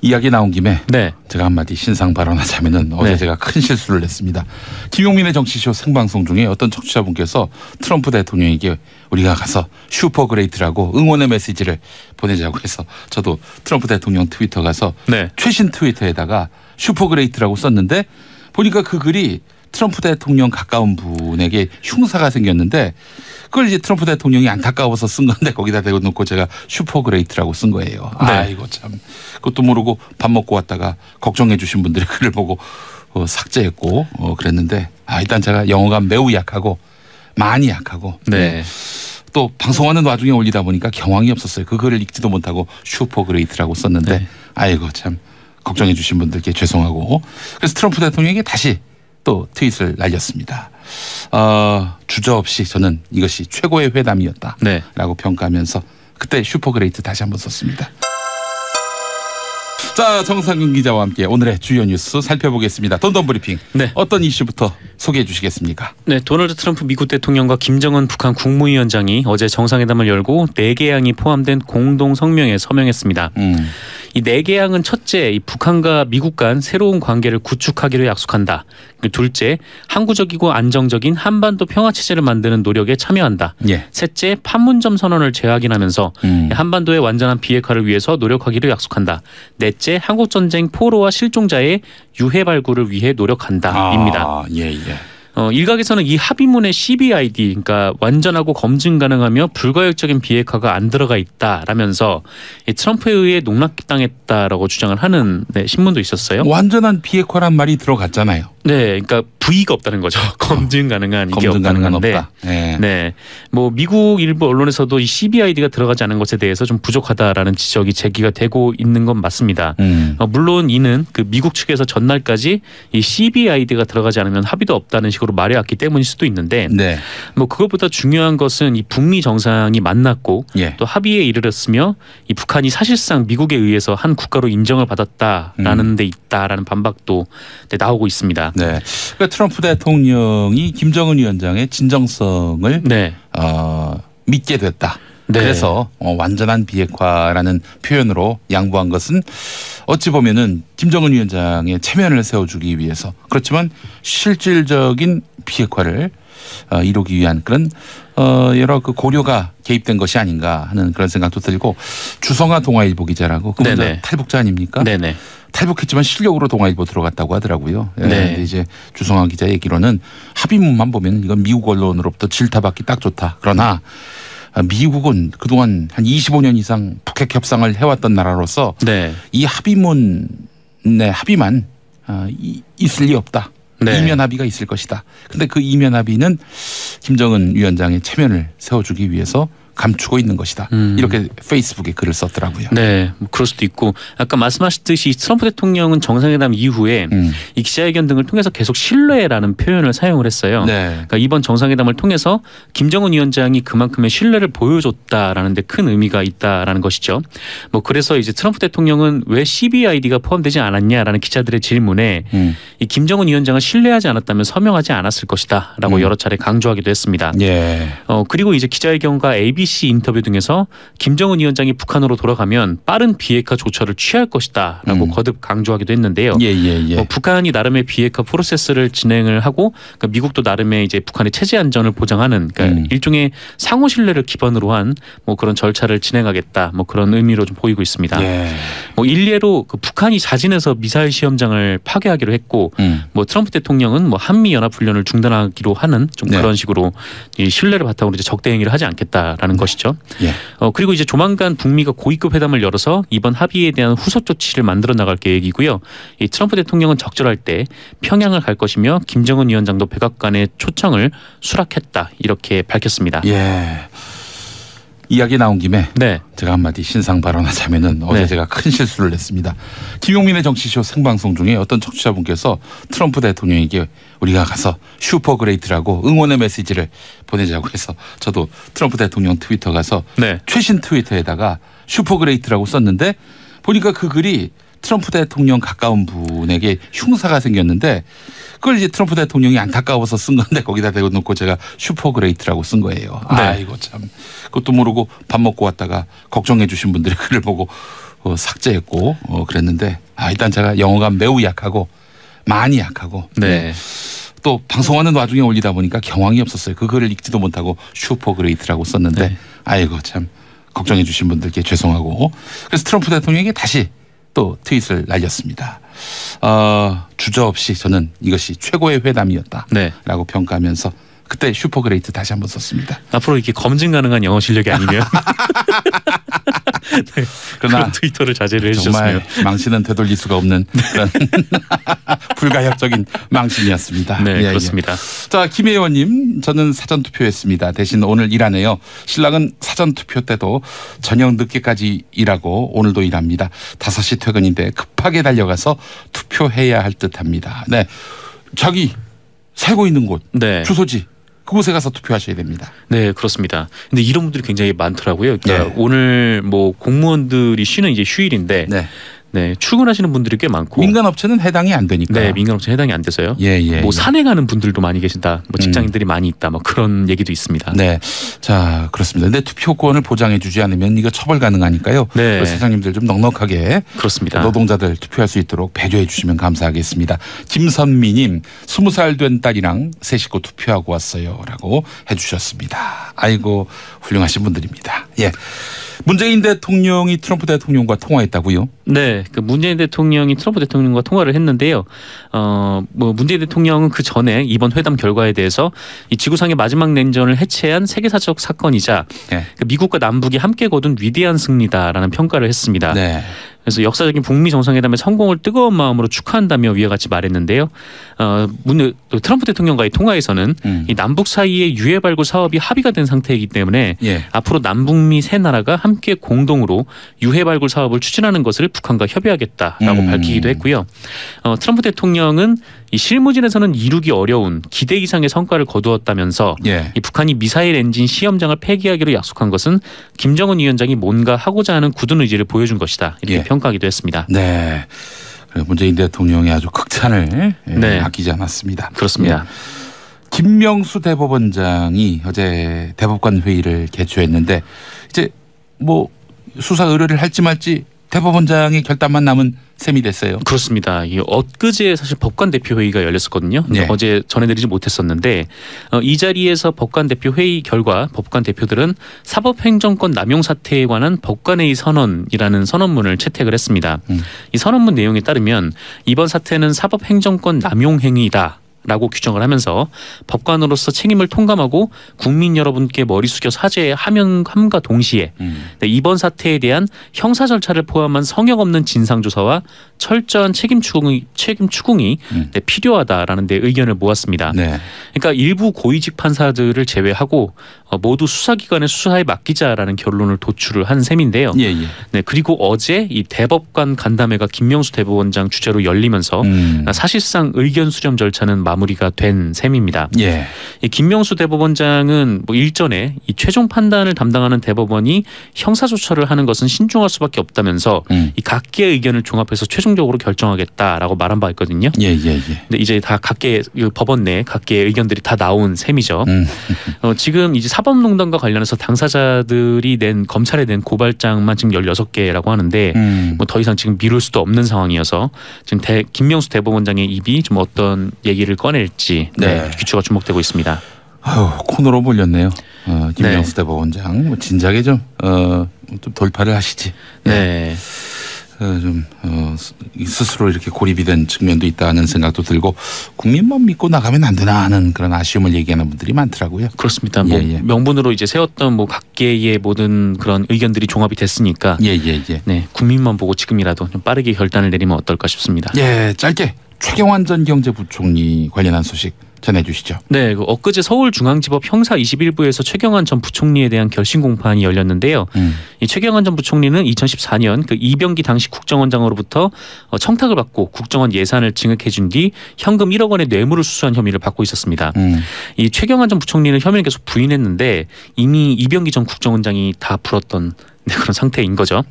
이야기 나온 김에 네. 제가 한마디 신상 발언하자면은 어제 제가 큰 실수를 했습니다. 김용민의 정치쇼 생방송 중에 어떤 청취자분께서 트럼프 대통령에게 우리가 가서 슈퍼그레이트라고 응원의 메시지를 보내자고 해서 저도 트럼프 대통령 트위터 가서 최신 트위터에다가 슈퍼그레이트라고 썼는데 보니까 그 글이 트럼프 대통령 가까운 분에게 흉사가 생겼는데 그걸 이제 트럼프 대통령이 안타까워서 쓴 건데 거기다 대고 놓고 제가 슈퍼그레이트라고 쓴 거예요. 아이고 참. 그것도 모르고 밥 먹고 왔다가 걱정해 주신 분들의 글을 보고 삭제했고 그랬는데 일단 제가 영어가 매우 약하고 많이 약하고 또 방송하는 와중에 올리다 보니까 경황이 없었어요. 그 글을 읽지도 못하고 슈퍼그레이트라고 썼는데 아이고 참 걱정해 주신 분들께 죄송하고 그래서 트럼프 대통령에게 다시 또 트윗을 날렸습니다. 주저없이 저는 이것이 최고의 회담이었다라고 평가하면서 그때 슈퍼그레이트 다시 한번 썼습니다. 자, 정상근 기자와 함께 오늘의 주요 뉴스 살펴보겠습니다. 돈돈브리핑. 어떤 이슈부터 소개해 주시겠습니까? 네, 도널드 트럼프 미국 대통령과 김정은 북한 국무위원장이 어제 정상회담을 열고 4개항이 포함된 공동 성명에 서명했습니다. 이 4개항은 첫째, 이 북한과 미국 간 새로운 관계를 구축하기로 약속한다. 둘째, 항구적이고 안정적인 한반도 평화체제를 만드는 노력에 참여한다. 셋째, 판문점 선언을 재확인하면서 한반도의 완전한 비핵화를 위해서 노력하기로 약속한다. 넷째, 한국전쟁 포로와 실종자의 유해 발굴을 위해 노력한다. 입니다. 일각에서는 이 합의문의 CBID, 그러니까 완전하고 검증 가능하며 불가역적인 비핵화가 안 들어가 있다라면서 트럼프에 의해 농락당했다라고 주장을 하는 신문도 있었어요. 완전한 비핵화란 말이 들어갔잖아요. 네, 그러니까 V가 없다는 거죠. 검증 가능한 이게 없다는 건데. 없다. 뭐 미국 일부 언론에서도 이 CBID가 들어가지 않은 것에 대해서 좀 부족하다라는 지적이 제기가 되고 있는 건 맞습니다. 물론 이는 그 미국 측에서 전날까지 이 CBID가 들어가지 않으면 합의도 없다는 식으로 말해왔기 때문일 수도 있는데, 뭐 그것보다 중요한 것은 이 북미 정상이 만났고 또 합의에 이르렀으며 이 북한이 사실상 미국에 의해서 한 국가로 인정을 받았다라는 데 있다라는 반박도 나오고 있습니다. 그러니까 트럼프 대통령이 김정은 위원장의 진정성을 믿게 됐다. 그래서 완전한 비핵화라는 표현으로 양보한 것은 어찌 보면은 김정은 위원장의 체면을 세워주기 위해서 그렇지만 실질적인 비핵화를 이루기 위한 그런 여러 그 고려가 개입된 것이 아닌가 하는 그런 생각도 들고 주성아 동아일보 기자라고 그분 탈북자 아닙니까? 탈북했지만 실력으로 동아일보 들어갔다고 하더라고요. 근데 이제 주성아 기자 얘기로는 합의문만 보면 이건 미국 언론으로부터 질타받기 딱 좋다. 그러나 미국은 그동안 한 25년 이상 북핵 협상을 해왔던 나라로서 이 합의문의 합의만 있을 리 없다. 이면 합의가 있을 것이다. 근데 그 이면 합의는 김정은 위원장의 체면을 세워주기 위해서 감추고 있는 것이다. 이렇게 페이스북에 글을 썼더라고요. 뭐 그럴 수도 있고 아까 말씀하셨듯이 트럼프 대통령은 정상회담 이후에 이 기자회견 등을 통해서 계속 신뢰라는 표현을 사용을 했어요. 그러니까 이번 정상회담을 통해서 김정은 위원장이 그만큼의 신뢰를 보여줬다라는 데 큰 의미가 있다라는 것이죠. 뭐 그래서 이제 트럼프 대통령은 왜 CBID가 포함되지 않았냐라는 기자들의 질문에 이 김정은 위원장을 신뢰하지 않았다면 서명하지 않았을 것이다라고 여러 차례 강조하기도 했습니다. 그리고 이제 기자회견과 ABC 인터뷰 등에서 김정은 위원장이 북한으로 돌아가면 빠른 비핵화 조처를 취할 것이다라고 거듭 강조하기도 했는데요. 북한이 나름의 비핵화 프로세스를 진행을 하고 그러니까 미국도 나름의 이제 북한의 체제 안전을 보장하는 그러니까 일종의 상호 신뢰를 기반으로 한 뭐 그런 절차를 진행하겠다 뭐 그런 의미로 좀 보이고 있습니다. 뭐 일례로 그 북한이 자진해서 미사일 시험장을 파괴하기로 했고 뭐 트럼프 대통령은 뭐 한미 연합 훈련을 중단하기로 하는 좀 그런 식으로 이 신뢰를 바탕으로 이제 적대 행위를 하지 않겠다라는 것이죠. 그리고 이제 조만간 북미가 고위급 회담을 열어서 이번 합의에 대한 후속 조치를 만들어 나갈 계획이고요. 이 트럼프 대통령은 적절할 때 평양을 갈 것이며 김정은 위원장도 백악관의 초청을 수락했다 이렇게 밝혔습니다. 이야기 나온 김에 제가 한마디 신상 발언하자면은 어제 제가 큰 실수를 했습니다. 김용민의 정치쇼 생방송 중에 어떤 청취자분께서 트럼프 대통령에게 우리가 가서 슈퍼그레이트라고 응원의 메시지를 보내자고 해서 저도 트럼프 대통령 트위터 가서 최신 트위터에다가 슈퍼그레이트라고 썼는데 보니까 그 글이 트럼프 대통령 가까운 분에게 흉사가 생겼는데 그걸 이제 트럼프 대통령이 안타까워서 쓴 건데 거기다 대고 놓고 제가 슈퍼그레이트라고 쓴 거예요. 아이고 참. 그것도 모르고 밥 먹고 왔다가 걱정해 주신 분들의 글을 보고 삭제했고 그랬는데 일단 제가 영어가 매우 약하고 많이 약하고 네. 또 방송하는 와중에 올리다 보니까 경황이 없었어요. 그거를 읽지도 못하고 슈퍼그레이트라고 썼는데 아이고 참 걱정해 주신 분들께 죄송하고 그래서 트럼프 대통령에게 다시 또 트윗을 날렸습니다. 주저없이 저는 이것이 최고의 회담이었다라고 평가하면서 그때 슈퍼그레이트 다시 한번 썼습니다. 앞으로 이렇게 검증 가능한 영어 실력이 아니면 네, 그러나 트위터를 자제를 해주셨으면 정말 망신은 되돌릴 수가 없는 그런 불가역적인 망신이었습니다. 네, 그렇습니다. 자, 김 의원님, 저는 사전 투표했습니다. 대신 오늘 일하네요. 신랑은 사전 투표 때도 저녁 늦게까지 일하고 오늘도 일합니다. 5시 퇴근인데 급하게 달려가서 투표해야 할 듯합니다. 네, 자기 살고 있는 곳, 주소지. 그곳에 가서 투표하셔야 됩니다. 네, 그렇습니다. 근데 이런 분들이 굉장히 많더라고요. 그러니까 오늘 뭐 공무원들이 쉬는 이제 휴일인데 출근하시는 분들이 꽤 많고 민간업체는 해당이 안 되니까. 네, 민간업체 해당이 안 돼서요. 뭐 산에 가는 분들도 많이 계신다. 뭐 직장인들이 많이 있다. 뭐 그런 얘기도 있습니다. 네, 자 그렇습니다. 근데 투표권을 보장해주지 않으면 이거 처벌 가능하니까요. 사장님들 좀 넉넉하게 그렇습니다. 노동자들 투표할 수 있도록 배려해 주시면 감사하겠습니다. 김선미님, 20살 된 딸이랑 세 식구 투표하고 왔어요라고 해주셨습니다. 아이고 훌륭하신 분들입니다. 예. 문재인 대통령이 트럼프 대통령과 통화했다고요? 네, 그 문재인 대통령이 트럼프 대통령과 통화를 했는데요. 뭐 문재인 대통령은 그 전에 이번 회담 결과에 대해서 이 지구상의 마지막 냉전을 해체한 세계사적 사건이자 그 미국과 남북이 함께 거둔 위대한 승리다라는 평가를 했습니다. 그래서 역사적인 북미 정상회담의 성공을 뜨거운 마음으로 축하한다며 위와 같이 말했는데요. 트럼프 대통령과의 통화에서는 이 남북 사이의 유해 발굴 사업이 합의가 된 상태이기 때문에 앞으로 남북미 세 나라가 함께 공동으로 유해 발굴 사업을 추진하는 것을 북한과 협의하겠다라고 밝히기도 했고요. 트럼프 대통령은 이 실무진에서는 이루기 어려운 기대 이상의 성과를 거두었다면서 이 북한이 미사일 엔진 시험장을 폐기하기로 약속한 것은 김정은 위원장이 뭔가 하고자 하는 굳은 의지를 보여준 것이다. 이렇게 평가하기도 했습니다. 네, 문재인 대통령이 아주 극찬을 아끼지 않았습니다. 그렇습니다. 김명수 대법원장이 어제 대법관 회의를 개최했는데 이제 뭐 수사 의뢰를 할지 말지 대법원장의 결단만 남은 셈이 됐어요. 그렇습니다. 이 엊그제 사실 법관 대표 회의가 열렸었거든요. 어제 전해드리지 못했었는데 이 자리에서 법관 대표 회의 결과 법관 대표들은 사법행정권 남용 사태에 관한 법관회의 선언이라는 선언문을 채택을 했습니다. 이 선언문 내용에 따르면 이번 사태는 사법행정권 남용 행위다. 라고 규정을 하면서 법관으로서 책임을 통감하고 국민 여러분께 머리 숙여 사죄함과 동시에 이번 사태에 대한 형사 절차를 포함한 성역 없는 진상조사와 철저한 책임 추궁이 필요하다라는 데 의견을 모았습니다. 그러니까 일부 고위직 판사들을 제외하고 모두 수사기관의 수사에 맡기자라는 결론을 도출을 한 셈인데요. 그리고 어제 이 대법관 간담회가 김명수 대법원장 주재로 열리면서 사실상 의견 수렴 절차는 마무리가 된 셈입니다. 이 김명수 대법원장은 뭐 일전에 이 최종 판단을 담당하는 대법원이 형사조처를 하는 것은 신중할 수밖에 없다면서 이 각계의 의견을 종합해서 최종적으로 결정하겠다라고 말한 바 있거든요. 근데 이제 다 각계 법원 내 각계의 의견들이 다 나온 셈이죠. 지금 이제 사법농단과 관련해서 당사자들이 검찰에 낸 고발장만 지금 16개라고 하는데 뭐 더 이상 지금 미룰 수도 없는 상황이어서 지금 김명수 대법원장의 입이 좀 어떤 얘기를 꺼낼지 귀추가 주목되고 있습니다. 코너로 몰렸네요. 김명수 대법원장 진작에 좀 돌파를 하시지. 좀 스스로 이렇게 고립이 된 측면도 있다는 생각도 들고 국민만 믿고 나가면 안 되나 하는 그런 아쉬움을 얘기하는 분들이 많더라고요. 그렇습니다. 뭐 명분으로 이제 세웠던 뭐 각계의 모든 그런 의견들이 종합이 됐으니까 국민만 보고 지금이라도 좀 빠르게 결단을 내리면 어떨까 싶습니다. 짧게 최경환 전 경제부총리 관련한 소식 전해주시죠. 네, 엊그제 서울중앙지법 형사 21부에서 최경환 전 부총리에 대한 결심 공판이 열렸는데요. 이 최경환 전 부총리는 2014년 그 이병기 당시 국정원장으로부터 청탁을 받고 국정원 예산을 증액해준 뒤 현금 1억 원의 뇌물을 수수한 혐의를 받고 있었습니다. 이 최경환 전 부총리는 혐의를 계속 부인했는데 이미 이병기 전 국정원장이 다 풀었던 그런 상태인 거죠.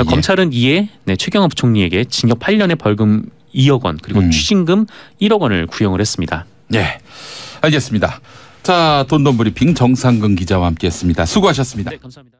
검찰은 이에 최경환 부총리에게 징역 8년에 벌금 2억 원 그리고 추징금 1억 원을 구형을 했습니다. 알겠습니다. 자, 돈돈브리핑 정상근 기자와 함께했습니다. 수고하셨습니다. 감사합니다.